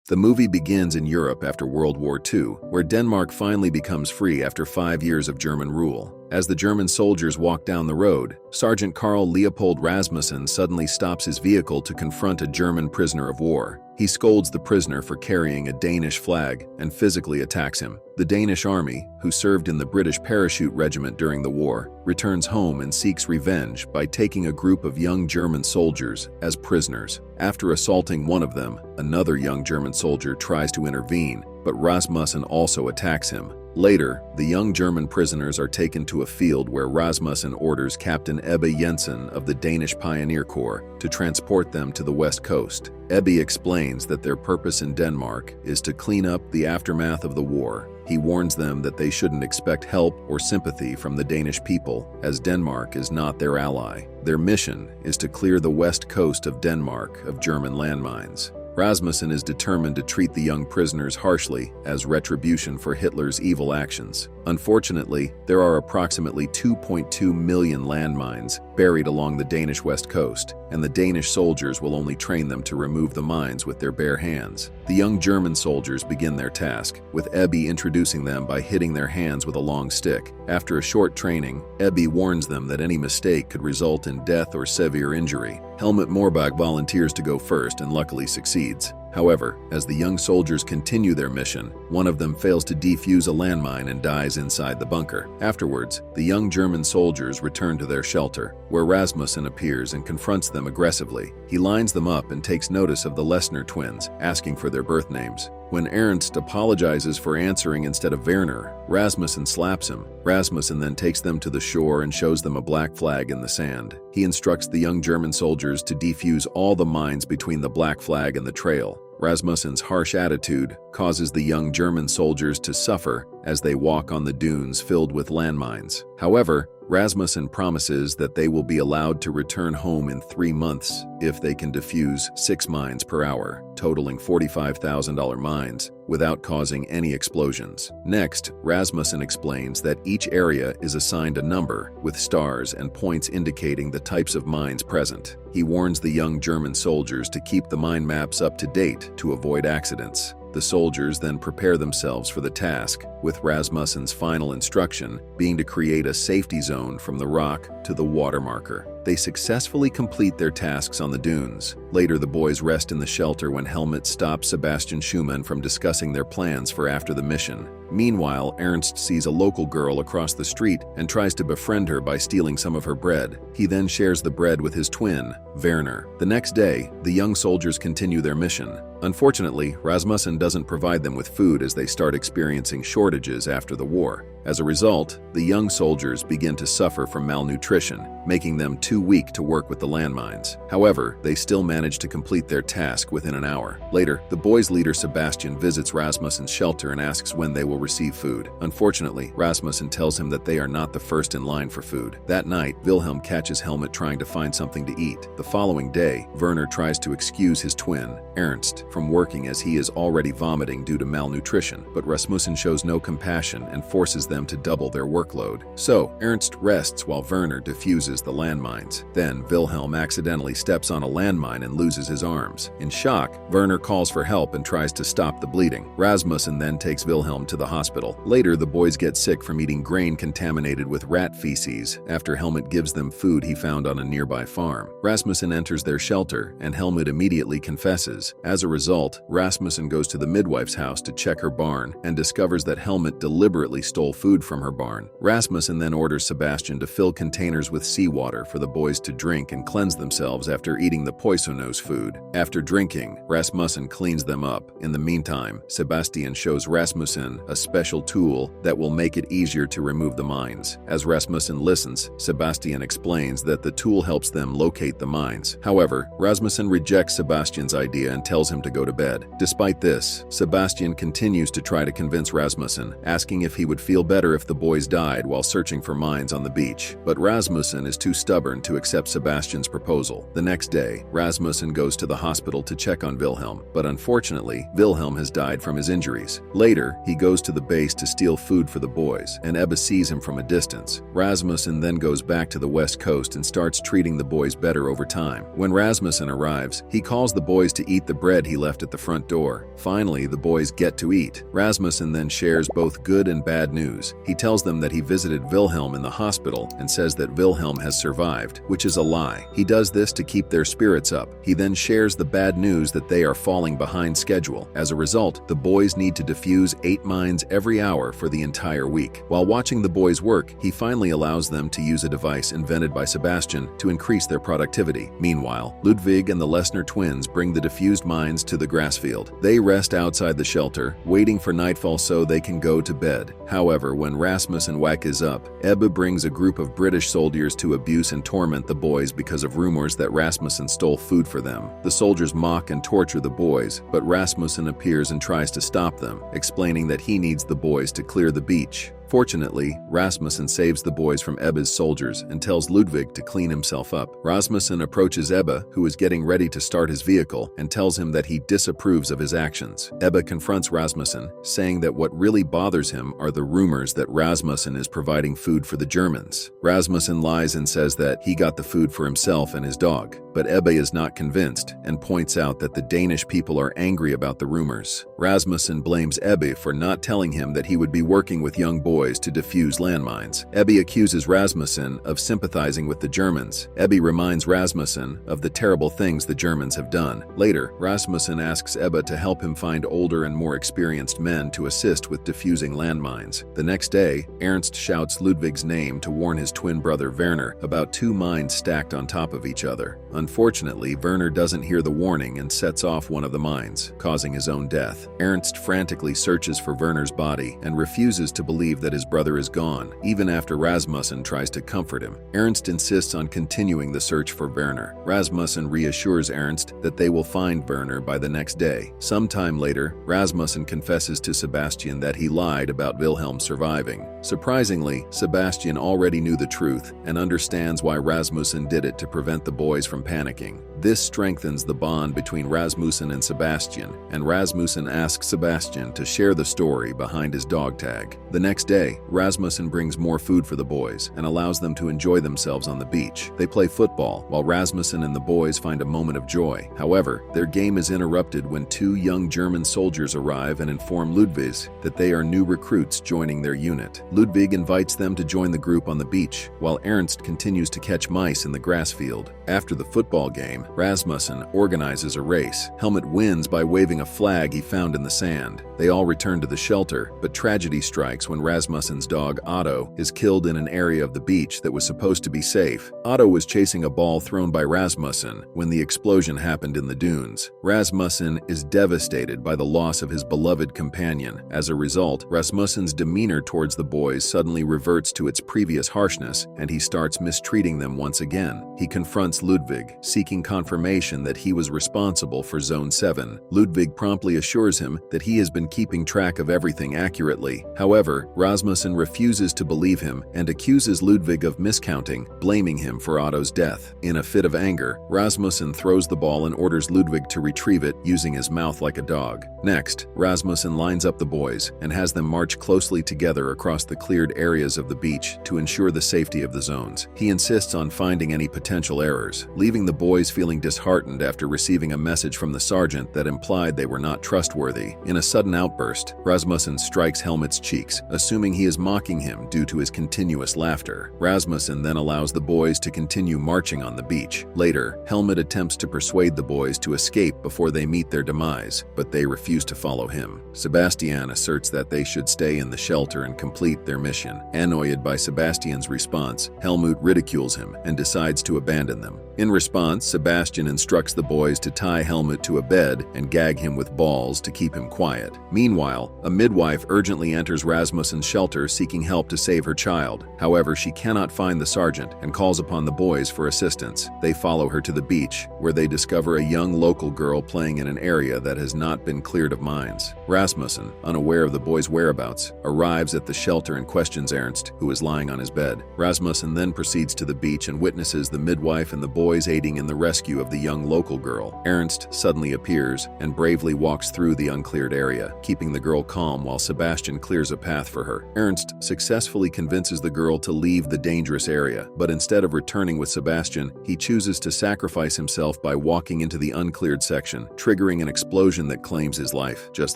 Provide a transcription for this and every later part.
The movie begins in Europe after World War II, where Denmark finally becomes free after 5 years of German rule. As the German soldiers walk down the road, Sergeant Karl Leopold Rasmussen suddenly stops his vehicle to confront a German prisoner of war. He scolds the prisoner for carrying a Danish flag and physically attacks him. The Danish army, who served in the British Parachute Regiment during the war, returns home and seeks revenge by taking a group of young German soldiers as prisoners. After assaulting one of them, another young German soldier tries to intervene, but Rasmussen also attacks him. Later, the young German prisoners are taken to a field where Rasmussen orders Captain Ebbe Jensen of the Danish Pioneer Corps to transport them to the west coast. Ebbe explains that their purpose in Denmark is to clean up the aftermath of the war. He warns them that they shouldn't expect help or sympathy from the Danish people, as Denmark is not their ally. Their mission is to clear the west coast of Denmark of German landmines. Rasmussen is determined to treat the young prisoners harshly as retribution for Hitler's evil actions. Unfortunately, there are approximately 2.2 million landmines buried along the Danish west coast, and the Danish soldiers will only train them to remove the mines with their bare hands. The young German soldiers begin their task, with Ebbe introducing them by hitting their hands with a long stick. After a short training, Ebbe warns them that any mistake could result in death or severe injury. Helmut Morbach volunteers to go first and luckily succeeds. However, as the young soldiers continue their mission, one of them fails to defuse a landmine and dies inside the bunker. Afterwards, the young German soldiers return to their shelter, where Rasmussen appears and confronts them aggressively. He lines them up and takes notice of the Lesnar twins, asking for their birth names. When Ernst apologizes for answering instead of Werner, Rasmussen slaps him. Rasmussen then takes them to the shore and shows them a black flag in the sand. He instructs the young German soldiers to defuse all the mines between the black flag and the trail. Rasmussen's harsh attitude causes the young German soldiers to suffer as they walk on the dunes filled with landmines. However, Rasmussen promises that they will be allowed to return home in 3 months if they can defuse 6 mines per hour, totaling $45,000 mines, without causing any explosions. Next, Rasmussen explains that each area is assigned a number, with stars and points indicating the types of mines present. He warns the young German soldiers to keep the mine maps up to date to avoid accidents. The soldiers then prepare themselves for the task, with Rasmussen's final instruction being to create a safety zone from the rock to the water marker. They successfully complete their tasks on the dunes. Later, the boys rest in the shelter when Helmut stops Sebastian Schumann from discussing their plans for after the mission. Meanwhile, Ernst sees a local girl across the street and tries to befriend her by stealing some of her bread. He then shares the bread with his twin, Werner. The next day, the young soldiers continue their mission. Unfortunately, Rasmussen doesn't provide them with food as they start experiencing shortages after the war. As a result, the young soldiers begin to suffer from malnutrition, making them too weak to work with the landmines. However, they still manage to complete their task within an hour. Later, the boys' leader Sebastian visits Rasmussen's shelter and asks when they will receive food. Unfortunately, Rasmussen tells him that they are not the first in line for food. That night, Wilhelm catches Helmut trying to find something to eat. The following day, Werner tries to excuse his twin, Ernst, from working as he is already vomiting due to malnutrition, but Rasmussen shows no compassion and forces them to double their workload. So, Ernst rests while Werner defuses the landmines. Then, Wilhelm accidentally steps on a landmine and loses his arms. In shock, Werner calls for help and tries to stop the bleeding. Rasmussen then takes Wilhelm to the hospital. Later, the boys get sick from eating grain contaminated with rat feces after Helmut gives them food he found on a nearby farm. Rasmussen enters their shelter, and Helmut immediately confesses. As a result, Rasmussen goes to the midwife's house to check her barn and discovers that Helmut deliberately stole food from her barn. Rasmussen then orders Sebastian to fill containers with seawater for the boys to drink and cleanse themselves after eating the poisonous food. After drinking, Rasmussen cleans them up. In the meantime, Sebastian shows Rasmussen a special tool that will make it easier to remove the mines. As Rasmussen listens, Sebastian explains that the tool helps them locate the mines. However, Rasmussen rejects Sebastian's idea and tells him to go to bed. Despite this, Sebastian continues to try to convince Rasmussen, asking if he would feel better if the boys died while searching for mines on the beach. But Rasmussen is too stubborn to accept Sebastian's proposal. The next day, Rasmussen Rasmussen goes to the hospital to check on Wilhelm, but unfortunately, Wilhelm has died from his injuries. Later, he goes to the base to steal food for the boys, and Ebba sees him from a distance. Rasmussen then goes back to the west coast and starts treating the boys better over time. When Rasmussen arrives, he calls the boys to eat the bread he left at the front door. Finally, the boys get to eat. Rasmussen then shares both good and bad news. He tells them that he visited Wilhelm in the hospital and says that Wilhelm has survived, which is a lie. He does this to keep their spirits up. He then shares the bad news that they are falling behind schedule. As a result, the boys need to defuse 8 mines every hour for the entire week. While watching the boys work, he finally allows them to use a device invented by Sebastian to increase their productivity. Meanwhile, Ludwig and the Lesnar twins bring the defused mines to the grass field. They rest outside the shelter, waiting for nightfall so they can go to bed. However, when Rasmussen wakes up, Ebba brings a group of British soldiers to abuse and torment the boys because of rumors that Rasmussen stole food for them. The soldiers mock and torture the boys, but Rasmussen appears and tries to stop them, explaining that he needs the boys to clear the beach. Fortunately, Rasmussen saves the boys from Ebba's soldiers and tells Ludwig to clean himself up. Rasmussen approaches Ebba, who is getting ready to start his vehicle, and tells him that he disapproves of his actions. Ebba confronts Rasmussen, saying that what really bothers him are the rumors that Rasmussen is providing food for the Germans. Rasmussen lies and says that he got the food for himself and his dog, but Ebba is not convinced and points out that the Danish people are angry about the rumors. Rasmussen blames Ebba for not telling him that he would be working with young boys to defuse landmines. Ebba accuses Rasmussen of sympathizing with the Germans. Ebba reminds Rasmussen of the terrible things the Germans have done. Later, Rasmussen asks Ebba to help him find older and more experienced men to assist with defusing landmines. The next day, Ernst shouts Ludwig's name to warn his twin brother Werner about 2 mines stacked on top of each other. Unfortunately, Werner doesn't hear the warning and sets off one of the mines, causing his own death. Ernst frantically searches for Werner's body and refuses to believe that his brother is gone, even after Rasmussen tries to comfort him. Ernst insists on continuing the search for Werner. Rasmussen reassures Ernst that they will find Werner by the next day. Sometime later, Rasmussen confesses to Sebastian that he lied about Wilhelm surviving. Surprisingly, Sebastian already knew the truth and understands why Rasmussen did it to prevent the boys from panicking. This strengthens the bond between Rasmussen and Sebastian, and Rasmussen asks Sebastian to share the story behind his dog tag. The next day, Rasmussen brings more food for the boys and allows them to enjoy themselves on the beach. They play football, while Rasmussen and the boys find a moment of joy. However, their game is interrupted when 2 young German soldiers arrive and inform Ludwig that they are new recruits joining their unit. Ludwig invites them to join the group on the beach, while Ernst continues to catch mice in the grass field. After the football game, Rasmussen organizes a race. Helmut wins by waving a flag he found in the sand. They all return to the shelter, but tragedy strikes when Rasmussen's dog Otto is killed in an area of the beach that was supposed to be safe. Otto was chasing a ball thrown by Rasmussen when the explosion happened in the dunes. Rasmussen is devastated by the loss of his beloved companion. As a result, Rasmussen's demeanor towards the boys suddenly reverts to its previous harshness, and he starts mistreating them once again. He confronts Ludwig, seeking confirmation that he was responsible for Zone 7. Ludwig promptly assures him that he has been keeping track of everything accurately. However, Rasmussen refuses to believe him and accuses Ludwig of miscounting, blaming him for Otto's death. In a fit of anger, Rasmussen throws the ball and orders Ludwig to retrieve it using his mouth like a dog. Next, Rasmussen lines up the boys and has them march closely together across the cleared areas of the beach to ensure the safety of the zones. He insists on finding any potential errors, leaving the boys feeling disheartened after receiving a message from the sergeant that implied they were not trustworthy. In a sudden outburst, Rasmussen strikes Helmut's cheeks, assuming he is mocking him due to his continuous laughter. Rasmussen then allows the boys to continue marching on the beach. Later, Helmut attempts to persuade the boys to escape before they meet their demise, but they refuse to follow him. Sebastian asserts that they should stay in the shelter and complete their mission. Annoyed by Sebastian's response, Helmut ridicules him and decides to abandon them. In response, Sebastian instructs the boys to tie Helmut to a bed and gag him with balls to keep him quiet. Meanwhile, a midwife urgently enters Rasmussen's shelter seeking help to save her child. However, she cannot find the sergeant and calls upon the boys for assistance. They follow her to the beach, where they discover a young local girl playing in an area that has not been cleared of mines. Rasmussen, unaware of the boys' whereabouts, arrives at the shelter and questions Ernst, who is lying on his bed. Rasmussen then proceeds to the beach and witnesses the midwife and the boys boys aiding in the rescue of the young local girl. Ernst suddenly appears and bravely walks through the uncleared area, keeping the girl calm while Sebastian clears a path for her. Ernst successfully convinces the girl to leave the dangerous area, but instead of returning with Sebastian, he chooses to sacrifice himself by walking into the uncleared section, triggering an explosion that claims his life, just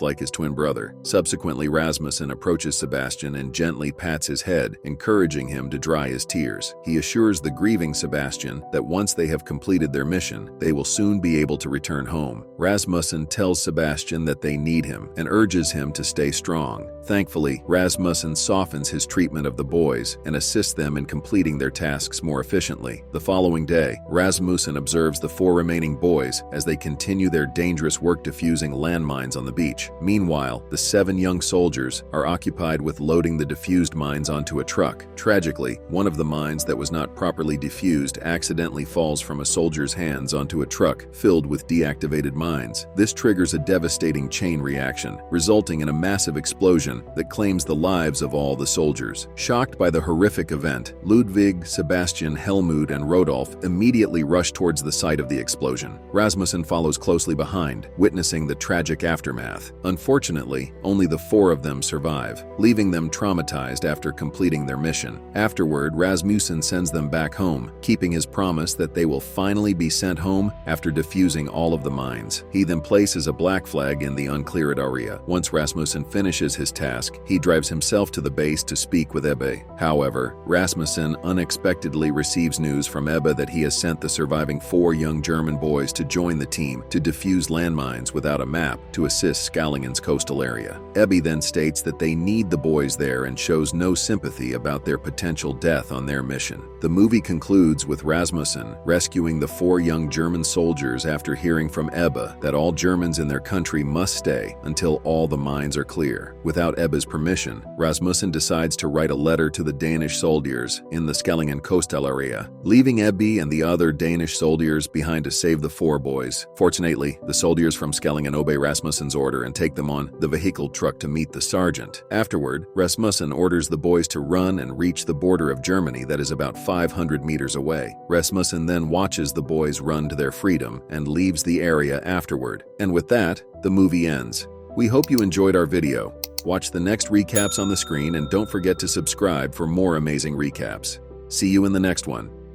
like his twin brother. Subsequently, Rasmussen approaches Sebastian and gently pats his head, encouraging him to dry his tears. He assures the grieving Sebastian that once they have completed their mission, they will soon be able to return home. Rasmussen tells Sebastian that they need him and urges him to stay strong. Thankfully, Rasmussen softens his treatment of the boys and assists them in completing their tasks more efficiently. The following day, Rasmussen observes the 4 remaining boys as they continue their dangerous work defusing landmines on the beach. Meanwhile, the 7 young soldiers are occupied with loading the defused mines onto a truck. Tragically, one of the mines that was not properly defused accidentally falls from a soldier's hands onto a truck filled with deactivated mines. This triggers a devastating chain reaction, resulting in a massive explosion that claims the lives of all the soldiers. Shocked by the horrific event, Ludwig, Sebastian, Helmut, and Rodolph immediately rush towards the site of the explosion. Rasmussen follows closely behind, witnessing the tragic aftermath. Unfortunately, only the 4 of them survive, leaving them traumatized after completing their mission. Afterward, Rasmussen sends them back home, keeping his promise that they will finally be sent home after defusing all of the mines. He then places a black flag in the uncleared area. Once Rasmussen finishes his task, he drives himself to the base to speak with Ebbe. However, Rasmussen unexpectedly receives news from Ebbe that he has sent the surviving 4 young German boys to join the team to defuse landmines without a map to assist Skallingen's coastal area. Ebbe then states that they need the boys there and shows no sympathy about their potential death on their mission. The movie concludes with Rasmussen rescuing the 4 young German soldiers after hearing from Ebbe that all Germans in their country must stay until all the mines are clear. Without Ebbe's permission, Rasmussen decides to write a letter to the Danish soldiers in the Skallingen coastal area, leaving Ebbe and the other Danish soldiers behind to save the 4 boys. Fortunately, the soldiers from Skallingen obey Rasmussen's order and take them on the vehicle truck to meet the sergeant. Afterward, Rasmussen orders the boys to run and reach the border of Germany that is about 500 meters away. Rasmussen then watches the boys run to their freedom and leaves the area afterward. And with that, the movie ends. We hope you enjoyed our video. Watch the next recaps on the screen and don't forget to subscribe for more amazing recaps. See you in the next one.